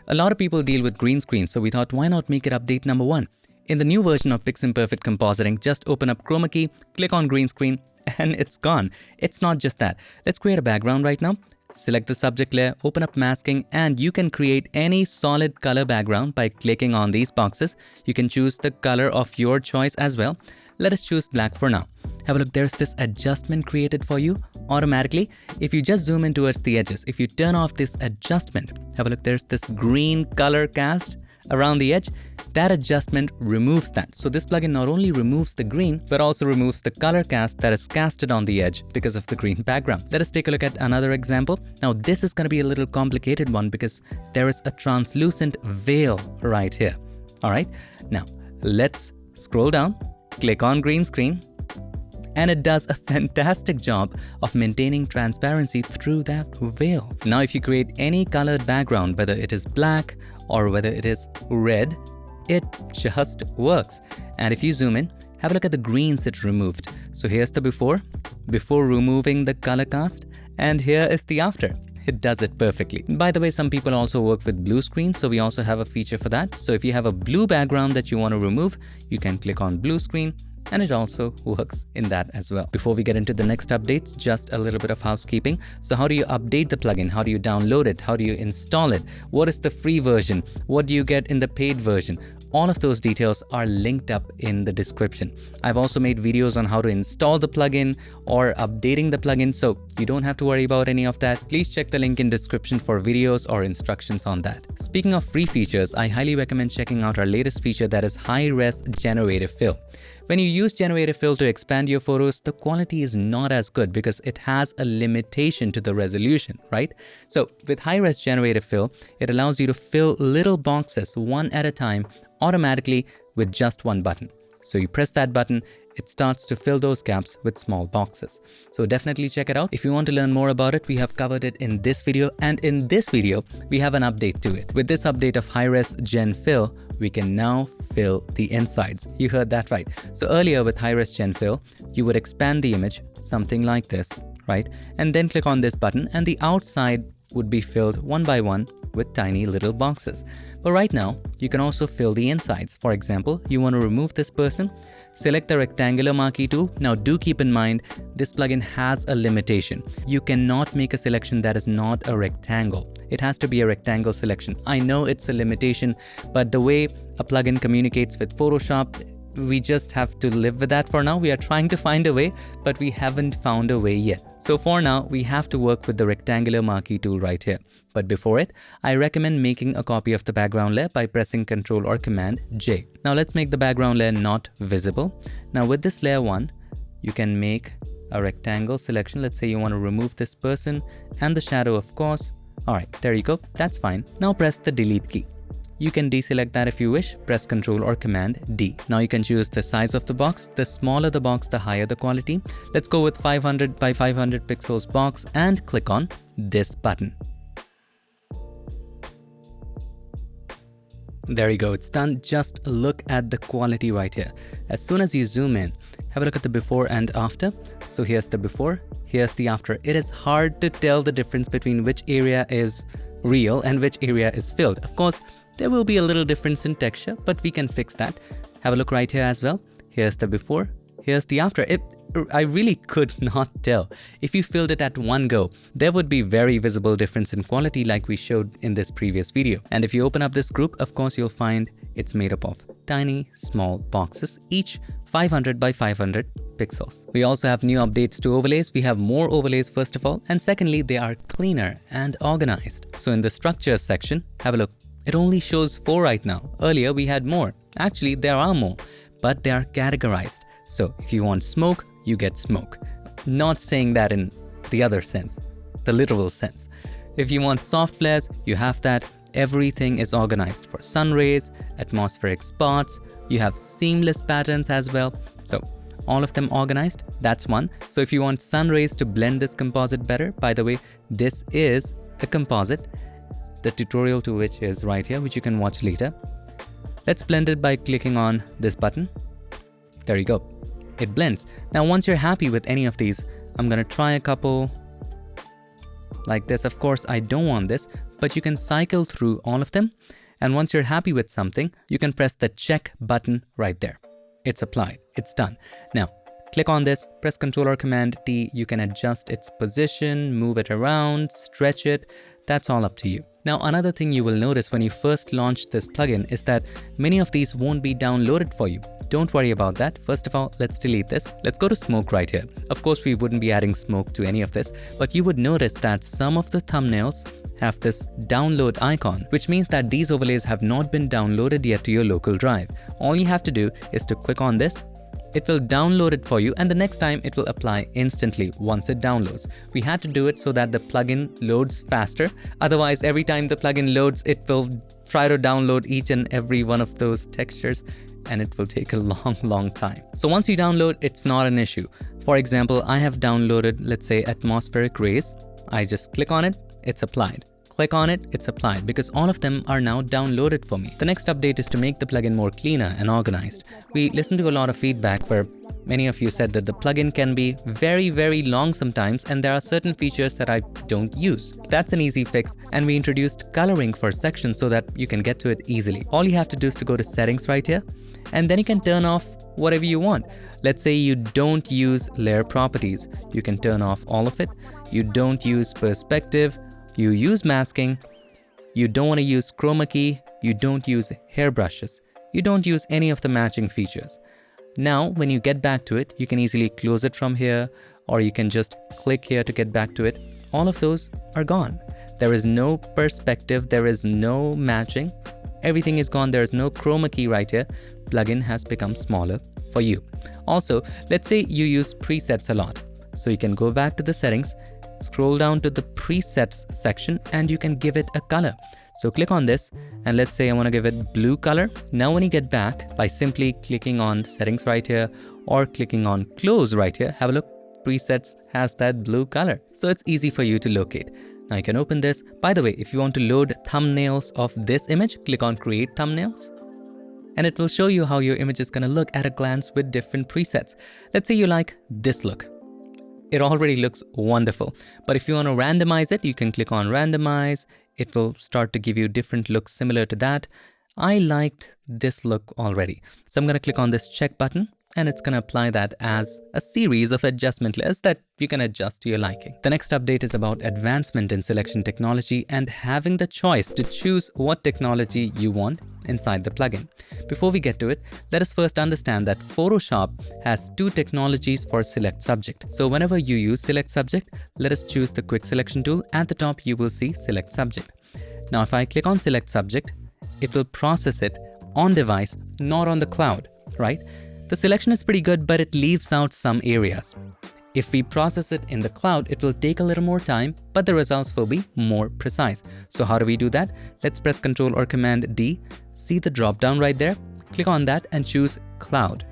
A lot of people deal with green screen, so we thought, why not make it update number 1? In the new version of PiXimperfect Compositing, just open up Chroma key, click on green screen, and it's gone. It's not just that. Let's create a background right now. Select the subject layer, open up masking, and you can create any solid color background by clicking on these boxes. You can choose the color of your choice as well. Let us choose black for now. Have a look, there's this adjustment created for you automatically. If you just zoom in towards the edges, if you turn off this adjustment, have a look, there's this green color cast around the edge. That adjustment removes that. So this plugin not only removes the green, but also removes the color cast that is casted on the edge because of the green background. Let us take a look at another example. Now this is going to be a little complicated one because there is a translucent veil right here. All right, now let's scroll down, click on green screen, and it does a fantastic job of maintaining transparency through that veil. Now if you create any colored background, whether it is black or whether it is red, it just works. And if you zoom in, have a look at the greens it removed. So here's the before removing the color cast, and here is the after. It does it perfectly. By the way, some people also work with blue screen, so we also have a feature for that. So if you have a blue background that you want to remove, you can click on blue screen, and it also works in that as well. Before we get into the next updates, just a little bit of housekeeping. So how do you update the plugin? How do you download it? How do you install it? What is the free version? What do you get in the paid version? All of those details are linked up in the description. I've also made videos on how to install the plugin or updating the plugin, so you don't have to worry about any of that. Please check the link in description for videos or instructions on that. Speaking of free features, I highly recommend checking out our latest feature, that is high-res Generative Fill. When you use Generative Fill to expand your photos, the quality is not as good because it has a limitation to the resolution, right? So with high-res Generative Fill, it allows you to fill little boxes one at a time automatically with just one button. So you press that button, it starts to fill those gaps with small boxes. So definitely check it out. If you want to learn more about it, we have covered it in this video, and in this video, we have an update to it. With this update of high-res Gen Fill, we can now fill the insides. You heard that right. So earlier with high-res Gen Fill, you would expand the image, something like this, right? And then click on this button, and the outside would be filled one by one with tiny little boxes. But right now, you can also fill the insides. For example, you want to remove this person, select the rectangular marquee tool. Now do keep in mind, this plugin has a limitation. You cannot make a selection that is not a rectangle. It has to be a rectangle selection. I know it's a limitation, but the way a plugin communicates with Photoshop, we just have to live with that for now. We are trying to find a way, but we haven't found a way yet. So for now, we have to work with the rectangular marquee tool right here. But before it, I recommend making a copy of the background layer by pressing Ctrl or Command J. Now let's make the background layer not visible. Now with this layer 1, you can make a rectangle selection. Let's say you want to remove this person and the shadow, of course. All right, there you go. That's fine. Now press the delete key. You can deselect that if you wish, press Ctrl or Command D. Now you can choose the size of the box. The smaller the box, the higher the quality. Let's go with 500 by 500 pixels box and click on this button. There you go, it's done. Just look at the quality right here. As soon as you zoom in, have a look at the before and after. So here's the before, here's the after. It is hard to tell the difference between which area is real and which area is filled. Of course, there will be a little difference in texture, but we can fix that. Have a look right here as well. Here's the before, here's the after. I really could not tell. If you filled it at one go, there would be very visible difference in quality like we showed in this previous video. And if you open up this group, of course, you'll find it's made up of tiny, small boxes, each 500 by 500 pixels. We also have new updates to overlays. We have more overlays first of all, and secondly, they are cleaner and organized. So in the structures section, have a look. It only shows 4 right now. Earlier we had more. Actually, there are more, but they are categorized. So if you want smoke, you get smoke. Not saying that in the other sense, the literal sense. If you want soft flares, you have that. Everything is organized for sun rays, atmospheric spots. You have seamless patterns as well. So all of them organized, that's one. So if you want sun rays to blend this composite better, by the way, this is a composite. The tutorial to which is right here, which you can watch later. Let's blend it by clicking on this button. There you go. It blends. Now, once you're happy with any of these, I'm going to try a couple like this. Of course, I don't want this, but you can cycle through all of them. And once you're happy with something, you can press the check button right there. It's applied, it's done. Now, click on this, press Ctrl or Command T. You can adjust its position, move it around, stretch it. That's all up to you. Now, another thing you will notice when you first launch this plugin is that many of these won't be downloaded for you. Don't worry about that. First of all, let's delete this. Let's go to smoke right here. Of course, we wouldn't be adding smoke to any of this, but you would notice that some of the thumbnails have this download icon, which means that these overlays have not been downloaded yet to your local drive. All you have to do is to click on this. It will download it for you, and the next time it will apply instantly once it downloads. We had to do it so that the plugin loads faster. Otherwise, every time the plugin loads, it will try to download each and every one of those textures, and it will take a long time. So once you download, it's not an issue. For example, I have downloaded, let's say, atmospheric rays. I just click on it, it's applied. Click on it, it's applied, because all of them are now downloaded for me. The next update is to make the plugin more cleaner and organized. We listened to a lot of feedback where many of you said that the plugin can be very long sometimes, and there are certain features that I don't use. That's an easy fix, and we introduced coloring for sections so that you can get to it easily. All you have to do is to go to settings right here, and then you can turn off whatever you want. Let's say you don't use layer properties. You can turn off all of it. You don't use perspective. You use masking, you don't want to use chroma key, you don't use hairbrushes, you don't use any of the matching features. Now, when you get back to it, you can easily close it from here, or you can just click here to get back to it. All of those are gone. There is no perspective, there is no matching. Everything is gone, there is no chroma key right here. Plugin has become smaller for you. Also, let's say you use presets a lot. So you can go back to the settings, scroll down to the presets section, and you can give it a color. So click on this, and let's say I want to give it blue color. Now when you get back, by simply clicking on settings right here or clicking on close right here, have a look, presets has that blue color. So it's easy for you to locate. Now you can open this. By the way, if you want to load thumbnails of this image, click on create thumbnails, and it will show you how your image is going to look at a glance with different presets. Let's say you like this look. It already looks wonderful, but if you want to randomize it, you can click on randomize. It will start to give you different looks similar to that. I liked this look already, so I'm going to click on this check button, and it's going to apply that as a series of adjustment layers that you can adjust to your liking. The next update is about advancement in selection technology and having the choice to choose what technology you want inside the plugin. Before we get to it, let us first understand that Photoshop has two technologies for select subject. So whenever you use select subject, let us choose the quick selection tool. At the top, you will see select subject. Now, if I click on select subject, it will process it on device, not on the cloud, right? The selection is pretty good, but it leaves out some areas. If we process it in the cloud, it will take a little more time, but the results will be more precise. So how do we do that? Let's press Ctrl or Command D. See the drop down right there? Click on that and choose Cloud,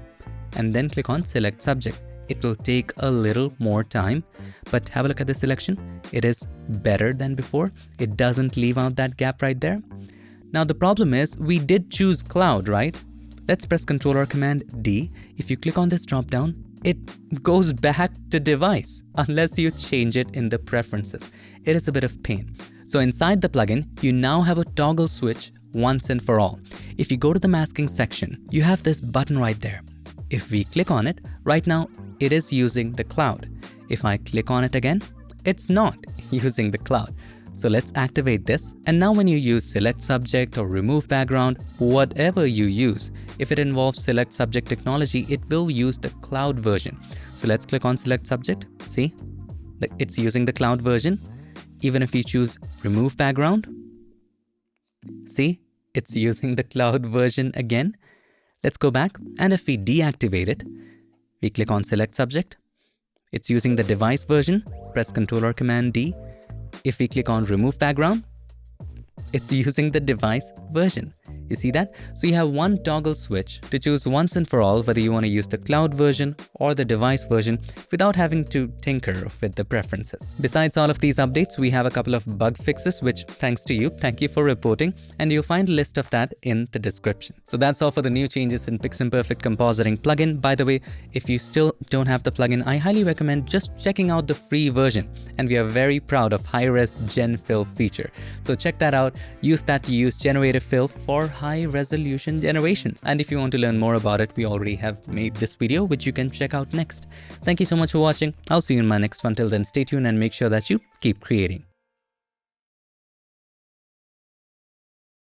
and then click on Select Subject. It will take a little more time, but have a look at the selection. It is better than before. It doesn't leave out that gap right there. Now the problem is we did choose Cloud, right? Let's press Ctrl or Command D. If you click on this drop down, it goes back to device unless you change it in the preferences. It is a bit of pain. So inside the plugin, you now have a toggle switch once and for all. If you go to the masking section, you have this button right there. If we click on it, right now it is using the cloud. If I click on it again, it's not using the cloud. So let's activate this. And now when you use select subject or remove background, whatever you use, if it involves select subject technology, it will use the cloud version. So let's click on select subject. See, it's using the cloud version. Even if you choose remove background, see, it's using the cloud version again. Let's go back. And if we deactivate it, we click on select subject. It's using the device version. Press Ctrl or Command D. If we click on remove background, it's using the device version. You see that? So you have one toggle switch to choose once and for all whether you want to use the cloud version or the device version without having to tinker with the preferences. Besides all of these updates, we have a couple of bug fixes, which thanks to you, thank you for reporting, and you'll find a list of that in the description. So that's all for the new changes in PiXimperfect Compositing plugin. By the way, if you still don't have the plugin, I highly recommend just checking out the free version, and we are very proud of high-res Gen Fill feature. So check that out. Use that to use Generative Fill for high-resolution generations. And if you want to learn more about it, we already have made this video, which you can check out next. Thank you so much for watching. I'll see you in my next one. Till then, stay tuned and make sure that you keep creating.